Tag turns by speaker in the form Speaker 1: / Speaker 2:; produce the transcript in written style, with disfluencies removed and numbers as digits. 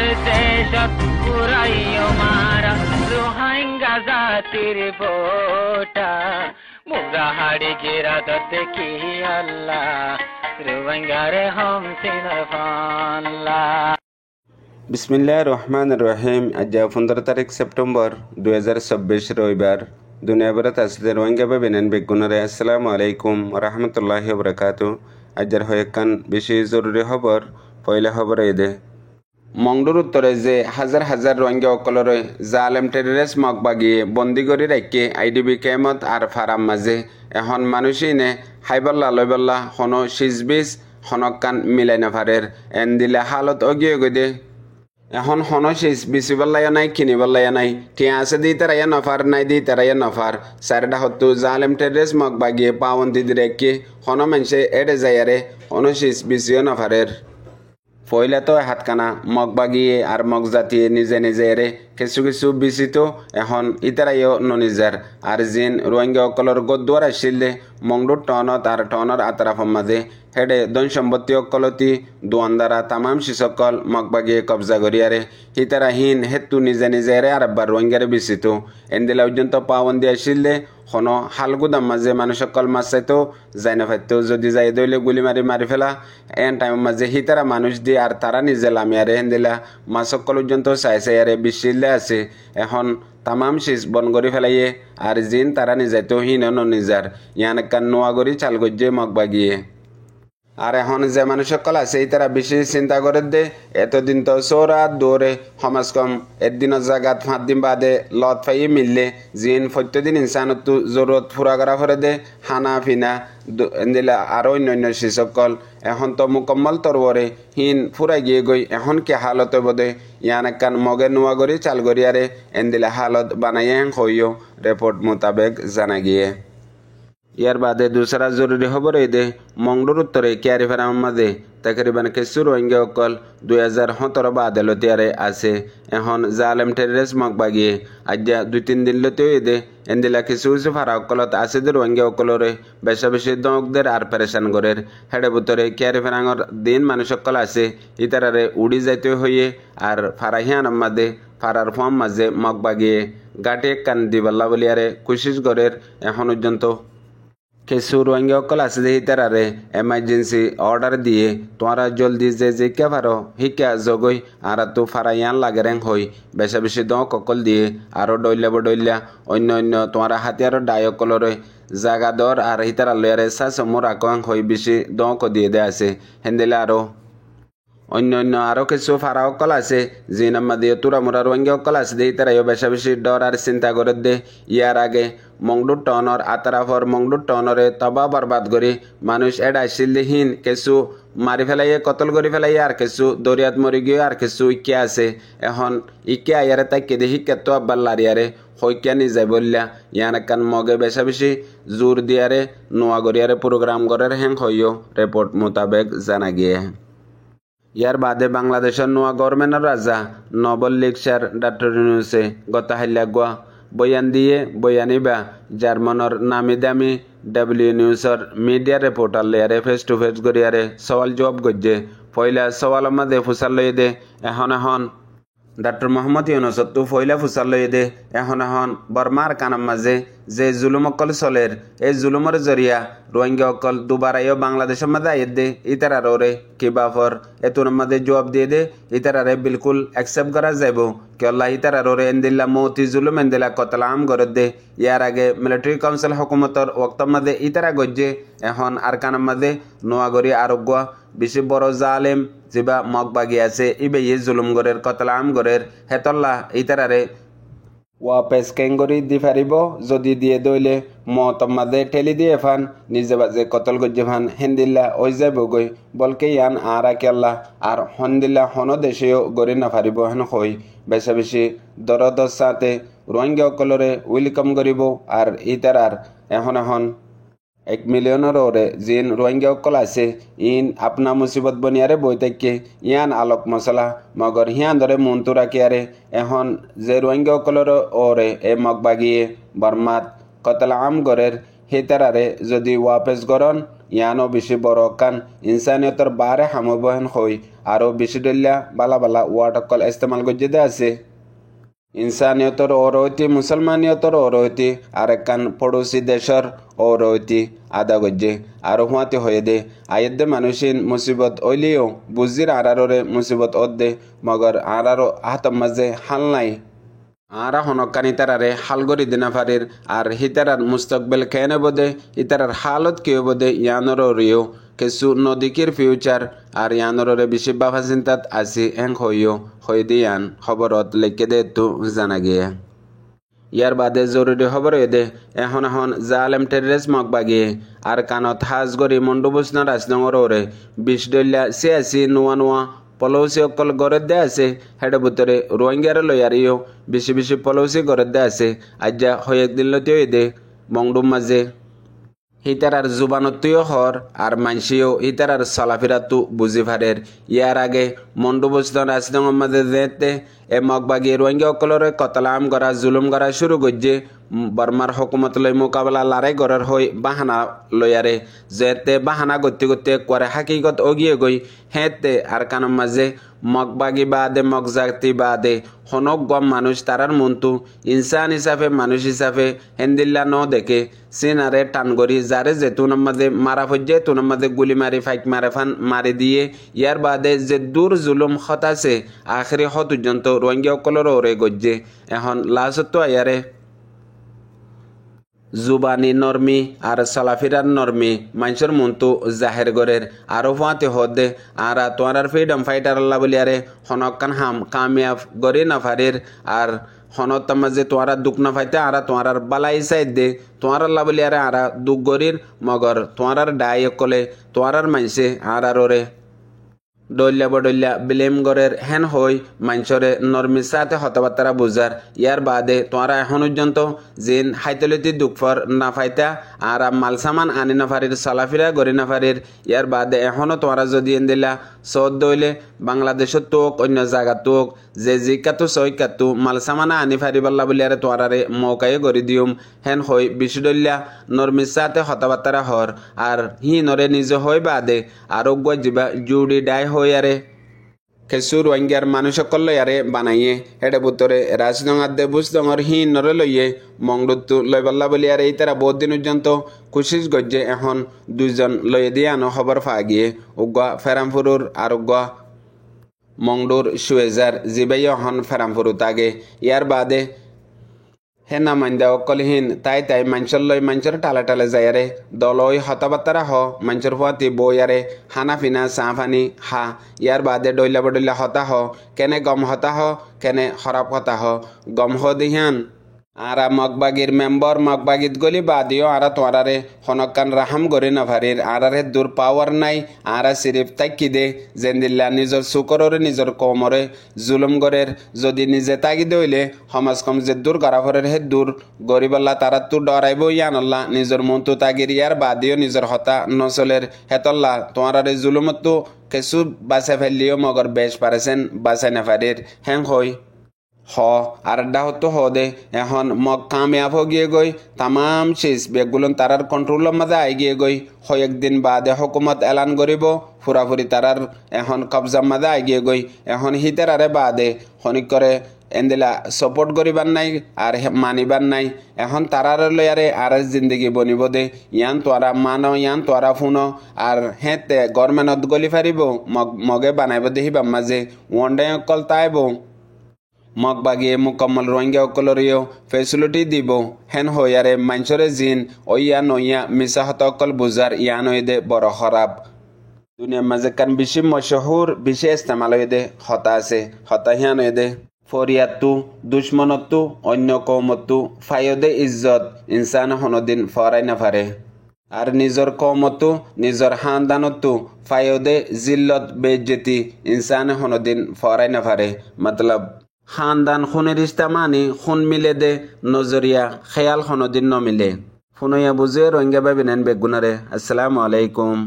Speaker 1: দেশত পুরাইও মারা রোহিঙ্গা জাতির বোটা মুগাহাড়ি গিরাত দেখি আল্লাহ রোহিঙ্গারে হম সিনার ফাল্লা।
Speaker 2: বিসমিল্লাহির রহমানির রহিম। আজ 15 তারিখ সেপ্টেম্বর 2024 রবিবার। দুনিয়াভরত আসলে রোহিঙ্গা বেনেন বেগুনরে আসসালামু আলাইকুম রহমতুল্লাহি ওয়া বারাকাতুহু। আজের হয়েকান বেশি জরুরি খবর। পয়লা খবর এদে মংডুর উত্তরে যে হাজার হাজার রোহিঙ্গা অকলরে জালেম টেররিস্ট মগবাগিয়ে বন্দি করে রাখে আইডিবি কেমত আর ফারাম মাঝে এখন মানুষই নে হাইবল্লা লইবল্লা হনো সিজবিস হনকান মিলাই নাফারের এন দিলে হালত অগিয়ে গদে এখন হনো সিজ বিচিবল্লাইয়া নাই কিনিবল্লাইয়া নাই ঠিয়া আছে দি তারাইয়া নফার নাই দি তারাইয়া নফার সারডা হত্তু জালেম টেররিস্ট মগবাগিয়ে পাওয়ন্তি দি রেখে হনো মানুষে এড়ে যাইয়ারে হনো সিজ বিচিও নফারের পয়লা তো হাতকানা মগ বাগিয়ে আর মগ জাতিয়ে নিজে নিজে এরে কিছু কিছু বিচিত এখন ইতারাইও ননিজার আর জিন রোহিঙ্গা অকলর গদ্দুয়ার আসিলে মংডুর টনত আর টনর আতরাফম মাঝে হেডে দন সম্পত্তি অকলতি দোয়ানদারা তামাম শিসকল মগ বাগিয়ে কবজা করিয়ারে হিতারা হিন হেতু নিজে নিজে এরে আর আব্বার রোহিঙ্গারে বিচিত এন্দিলা পর্যন্ত পাওয়ন্দি আসিলে হনো হালগুদাম মাঝে মানুষ সকল মাছ চাইতো যাই না ফাইতো যদি যাই দইলে গুলি মারি মারি ফেলা এন টাইম মাঝে হিতারা মানুষ দিয়ে আর তারা নিজে লামিয়ারে হেন্দিলা মাছ সকল পর্যন্ত চাই চাইয়ারে বিশিলে আছে এখন তামাম শীষ বন করে ফেলাইয়ে আর জিন তারা নিজাইতো হিন নিজার ইয়ান কান নোয়া করি চাল গজ্জে মগ বাগিয়ে আর এখন যে মানুষ সকল আছে তারা বেশি চিন্তা করে দে এতদিন তো সৌরাত দৌড়ে সমাজ কম একদিনের জায়গাত 5 দিন বাদে লত ফাইয়ে মিললে জিন প্রত্যেকদিন ইনসানত জরুরত ফুরা করা করে দে খানা পিনা দিলে আর অন্যান্য শিসকল এখন তো মুকম্মল তরবরে হিন ফুরাই গিয়ে গই এখন কি হালত বোধে ইয়ান কান মগে নোয়া গড়ি চাল গড়িয়ারে এন্দিলে হালত বানাইয়ে হইও রিপোর্ট মোতাবেক জানা গিয়ে ইয়ার বাদে দুসরা জরুরি খবর এই দে মংডুর উত্তরে কিয়ারিফার আহমদে তাকরিবান কিছু রোহিঙ্গা অকল 2017 বা আদালতিয়ারে আছে এখন জালেম টেররিস্ট মগবাগিয়ে আজ 2-3 দিন লতেও এদে এন্দিলা কিছু কিছু ফারা অকলত আছে যে রোহিঙ্গা অকলরে বেশা বেশি দমকদের আর পেরেশান করের হেডে ভিতরে কিয়ারিফারাঙর দিন মানুষ অকল আছে ইতারারে উড়ি যাইতে হইয়ে আর ফারাহিয়ান মাঝে ফারার ফর্ম মাঝে মগবাগিয়ে গাটে কান দিবাল্লা বলিয়ারে কোশিশ করের এখন পর্যন্ত কিছু রোহিঙ্গা অকল আছে যে হিতারারে এমার্জেন্সি অর্ডার দিয়ে তোমরা জলদি যে কে পারো হিকা জগই আর তো ফারাইয়ান লাগেরেং হই বেশা বেশি দ ককল দিয়ে আরো ডইলা অন্য অন্য তোমরা হাতিয়ার ডায়কলরে জাগা দর আর হিতারা লয়ারে সাসমুর আকং হই বেশি দক দিয়ে দে আছে হেন্দেলে আরো অন্য অন্য আরো কিছু ফারা অকল আছে যে নাম্মা দিয়ে তুরা মুরা রোহিঙ্গা অকল আছে দিয়ে তারাইও বেশা বেশি ডর আর চিন্তা করে দে ইয়ার আগে মংডুর টনর আতারাফর মংডুর টনরে তবা বরবাদ করি মানুষ এডা আসিলহীন কিছু মারি ফেলাইয়ে কতল করে ফেলাইয়ে আর কিছু দরিয়াত মরি গিয়ে আর কিছু ইকে আছে এখন ইকে আয়ারে তাই কেদে হিকেত আব্বার লারিয়ারে হইকিয়া নিজাই বললা ইয়ান কান মগে বেশা বেশি জোর দিয়ারে নোয়া গরিয়ারে প্রোগ্রাম করার হ্যাং হইও রিপোর্ট মোতাবেক জানা গিয়ে ইয়ার বাদে বাংলাদেশের নোয়া গভর্নমেন্টের রাজা নবল লিগসার ডক্টর ইউনুসে গত হাইলাগুয়া বয়ান দিয়ে বয়ানিবা জার্মানর নামি দামি ডাব্লিউ নিউজর মিডিয়া রিপোর্টার লেয়ারে ফেস টু ফেস গড়িয়ারে সওয়াল জবাব গজ্জে পয়লা সওয়াল মাঝে ফুসাল লই দে এখন ডক্টর মোহাম্মদ ইউনুস তো পয়লা ফুসাল লই দে এখন বর্মার কানাম মাঝে যে জুলুম অকল চলের এই জুলুমের জরিয়া রোহিঙ্গা অকল দুবারাইও বাংলাদেশের মাঝে আইয়ে দে ইতারারে কিবা ফর এতুর মাঝে জবাব দিয়ে দে ইতারারে বিলকুল অ্যাকসেপ্ট করা যাইব কেল্লা ইতারারে এন্দিল্লা মৌতি জুলুম এন্দিল্লা কতলাম করে দে ইয়ার আগে মিলিটারি কাউন্সিল হুকুমতর ওক্তর মাঝে ইতারা গজ্জে এখন আর কানাম মাঝে নোয়াগরি আরোগ্য বেশি বড় জালেম যেবা মগবাগি আছে ইবে ইয়ে জুলুম গরের কতলাম গরের হেতল্লা ইতারারে ওয়াপেস কেঙ্গরি দি ফারিব যদি দিয়ে দইলে মতম মাঝে ঠেলি দিয়ে ফান নিজে বাজে কতল গজ্জে ফান হেন্দিল্লা ওই যাব গই বলকে ইয়ান আর আকেল্লা আর হন্দিল্লা হন দেশেও গড়ি না ফারিব হেন হই বেশা বেশি দরদর সাথে রোহিঙ্গা অকলরে ওয়েলকাম করিব আর ইতারার এখন 1 মিলিয়নের ওরে জিন রোহিঙ্গা অকল আছে ইন আপনা মুসিবত বনিয়ারে বই থেকে ইয়ান আলোক মশলা মগর হিয়ান ধরে মন্তু রাখিয়ারে এখন যে রোহিঙ্গা অকলর ওরে এ মগবাগিয়ে বর্মাত কতলা আম গরের হেতারারে যদি ওয়াপেস গরন ইয়ানো বেশি বড় কান ইনসানিয়তর বারে হামবহেন হই আরও বেশি ডলিয়া বালা বালা ওয়াটকল ইস্তেমাল গজ্জেদে আছে ইনসানিয়তর অরৈতি মুসলমানিয়তর অরৈতি আর একখান পড়োশি দেশর অরৈতি আদা গজ্জে আর হুয়াতে হয়ে দে আয়েদে মানুষিন মুসিবত ওইলিও বুজির আরাররে মুসিবত ওদ্দে মগর আরারো হাতম মাঝে হাল নাই আরা হনকান ইতারারে হালগরি দিনা ফারির আর হিতারার মুস্তকবেল কেনে বোদে ইতারার হালত কেউ বোদে ইয়ানর রিও কিছু নদীকির ফিউচার আর ইয়ানরে বেশি বাফা চিন্তাত আসি এং হইও হই দিয়ান খবরত লেখে দে তো জানা গিয়ে ইয়ার বাদে জরুরি খবর দে এখন জালেম টেরেস মগবাগিয়ে আর কানত হাজ গরি মন্ডুবুসনা রাজনগর ওরে 20 ডলিয়া সিয়াসি নোয়া নোয়া পলৌসি অকল গড়ে দে আছে হেডে ভিতরে রোহিঙ্গারে লয়ারিও বেশি বেশি পলৌসি গড়ে দে আছে আজ্জা হয়ে একদিন লতিও দে মংডুম মাঝে হিতারার জুবানত্বীয় হর আর মানসিও হিতারার চলাফেরাতো বুঝি ফারের ইয়ার আগে মন্ডুবস্তন রাজনগর মাঝে যেতে এ মগবাগি রোহিঙ্গা অকলরে কতলাম করা জুলুম করা শুরু করছে বর্মার হকুমত লই মোকাবেলা লড়াই করার হই বাহানা লয়ারে যেতে বাহানা গতি গতি করে হাকিকত অগিয়ে গই হেতে আর কানম মাঝে মগবাগি বাদে মগজাতি বাদে হনক গম মানুষ তারার মন্তু ইনসান হিসাবে মানুষ হিসাবে হেন্দিল্লা ন দেখে সিনারে টানগরি যারে যেতুন মাঝে মারা ফজ্জে তুন মাঝে গুলি মারি ফাইক মারে ফান মারি দিয়ে ইয়ার বাদে যে দূর জুলুম হতাছে আখরি হত পর্যন্ত রোহিঙ্গা অকলর ওরে গজ্জে এখন লাস্ট আয়ারে জুবানি নরমি আর চলাফিরার নরমি মানুষের মন্তু জাহের গরের আরো ফাঁতে হদে আরা তোমার ফ্রিডম ফাইটার আল্লাহ বলিয়ারে হনকান হাম কামিয়াব গরি নাফারির আর হনত মাঝে তোমার দুঃখ না ফাইতে আরা তোমার বালাই সাইড দে তোমার আল্লাহ বলিয়ারে আরা দুঃখ গরির মগর তোমার ডাই কলে তোমার মানসে আর ওরে ডলিয়া বডলিয়া বিলেম গরের হেন হই মানুষরে নরমির সাথে হতবার্তারা বুঝার ইয়ার বাদে তোমরা এখন পর্যন্ত জিন হাইতলতি দুঃখর না ফাইতা আর মাল সামান আনি নাফারির চলাফিরা গড়ি নাফারির ইয়ার বাদে এখনও তোমরা যদি দিলা সৌদ দইলে বাংলাদেশত তোক অন্য জায়গা তোক যে জিকাতো সৈকাতো মাল সামানা আনি ফারিবাল্লা বলিয়ারে তোমরারে মৌকায়ে গড়ি দিউম হেন হই বিশুডলিয়া নরমির সাথে হতবার্তারা হর আর হি নরে নিজ হই বাদে আরোগ্য যা জুড়ি ডাই হইয়ারে কিছু রোহিঙ্গার মানুষকল লয়ারে বানাইয়ে হেডে বুতরে রাজডঙার দে বুঝডঙর হি নরে লইয়ে মংডুতু লইবাল্লা বলিয়ারে এই তারা বহুত দিন পর্যন্ত কুশিস গজ্জে এখন দুইজন লয়ে দিয়ে আনো খবর ফা গিয়ে উগা ফেরামফুরুর আর উগা মংডুর সুয়েজার জিবাই এখন ফেরামফুরু তাগে ইয়ার বাদে হেনা মান্দা অকলহীন তাই তাই মানুষের লই মানুষের টালে টালে যায়ারে দলই হতাবার্তারা হ মানুষের ফুয়াতি বইয়ারে হানা ফিনা চাহ পানি হা ইয়ার বাদে ডইলা বডইলা হতা হ কেনে গম হতা হ কেনে খরাব হতা হ গম হ দিহান আরা মগবাগির মেম্বর মগবাগিত গলি বাদিও আরা তোয়ারে হনকান রাহাম গরি নাভারির আরারে দূর পাওয়ার নাই আরা সিরিফ তাকি দে জেন্দিল্লা নিজের সুকররে নিজের কমরে জুলুম গরের যদি নিজে তাগি দইলে সমাজ কম যে দূর গরাফরের হে দূর গরিবাল্লা তারা তো ডরাইব ইয়ানল্লা নিজের মনতো তাগির ইয়ার বাদিও নিজের হতা নচলের হেতল্লা তোয়ারে জুলুমত তো কিছু বাঁচা ফেললিও মগর বেশ পারেছেন বাঁচাই নাফারির হ্যাং হই হ আর ডাহত হ দে এখন মগ কামিয়াব গিয়ে গই তামাম শেষ বেগুলন তারার কন্ট্রোলের মাঝে আই গিয়ে গই হয় একদিন বাদে হুকুমত এলান করিব ফুরাফুরি তারার এখন কবজার মাঝে আই গিয়ে গই এখন হিতারারে বাদে খনিক করে এন্দিলা সাপোর্ট করিবার নাই আর মানিবার নাই এখন তারার লয়ারে আর জিন্দগি বনিব দে ইয়ান তোরা মানো ইয়ান তোরা ফুনো আর হেতে গভর্নমেন্টত গলি ফারিব মগে বানাইব দেখিবা মাঝে ওয়ান ডে অকল তাইব মগবাগিয়ে মুকম্মল রোহিঙ্গা অকলরিও ফেসিলিটি দিব হেন হইয়ারে মানুষরে জিন ওইয়া নইয়া মিশা হত অকল বুঝার ইয়ান হইদে বড় খারাপ দুনিয়ার মাঝে কান বেশি মশহুর বেশি ইস্তেমাল হইদে হতা আছে হতা হিয়ান হইদে ফরিয়াতু দুশ্মনতু অন্য কৌমতু ফায়দে ইজ্জত ইনসান হনদিন ফরাই না পারে আর নিজর কৌমতু নিজর খানদানতু ফায়দে জিল্লত বেজ্জতি ইনসান হনদিন ফরাই না পারে মতলব খানদান খুনের রিস্তা মানি খুন মিলে দে নজরিয়া খেয়াল হনদিন ন মিলে ফুনইয়া বুঝে রোহিঙ্গা ভাই বিনেন বেগুনারে আসসালামু আলাইকুম।